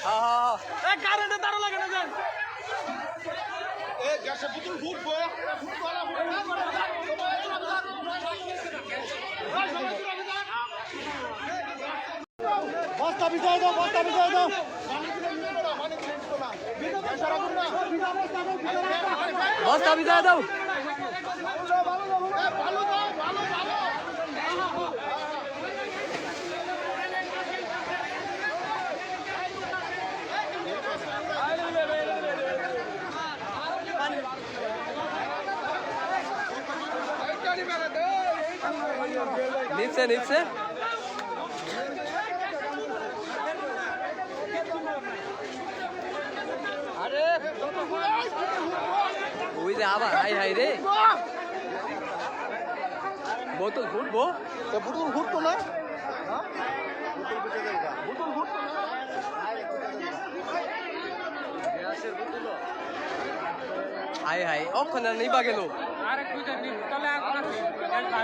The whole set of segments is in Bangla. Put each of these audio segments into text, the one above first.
কারেন্টে তারও লাগে না যান বস্তা বিজয় দাও বস্তা বিজয় দাও বস্তা বিজয় দাও নিচে নিচে আরে ওই যে আবার হাই হাই রে বোতল ঘুরবো বোতল ঘুরতো না হাই হাই ওখানে নিবা গেল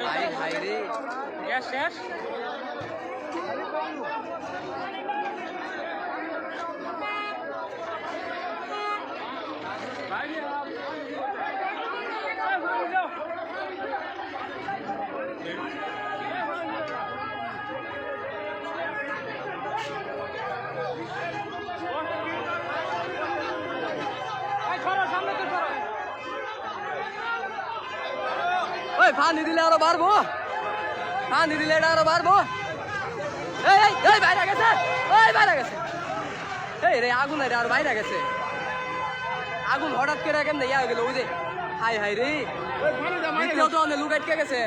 হাই হাই রে গ্যাস শেষ পানি দিলে আরো বাড়বো পানি দিলে এটা আরো বাড়বো এই বাইরে গেছে ওই বাইরে গেছে এই রে আগুন আর বাইরে গেছে আগুন হঠাৎ করে কেমন ইয়া হয়ে গেল ওই যে হাই হাই রে তো অনেক লুক আটকে গেছে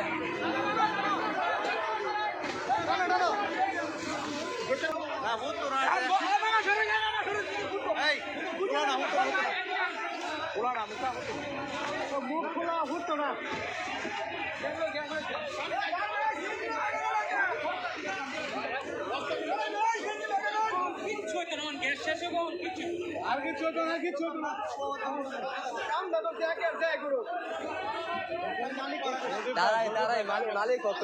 মুখ খোলা হতো না আর কিছু হতো না কিছু হতো না দাঁড়াই দাঁড়াই মালিক কত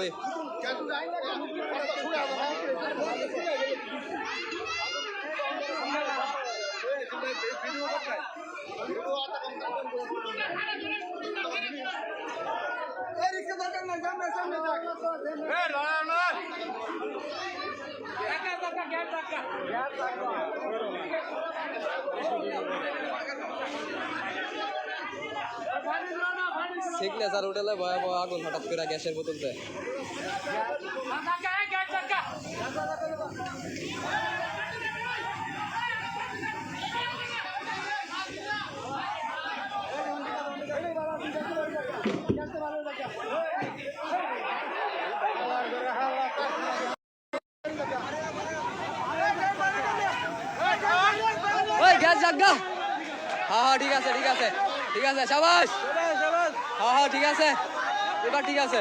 সিগনেচার উঠেলে ভয়াবহ আগুন হঠাৎ করে গ্যাসের বোতল দেয় গ্যাস জাগা হ্যাঁ ঠিক আছে ঠিক আছে ঠিক আছে শাবাশ হ্যাঁ ঠিক আছে এবার ঠিক আছে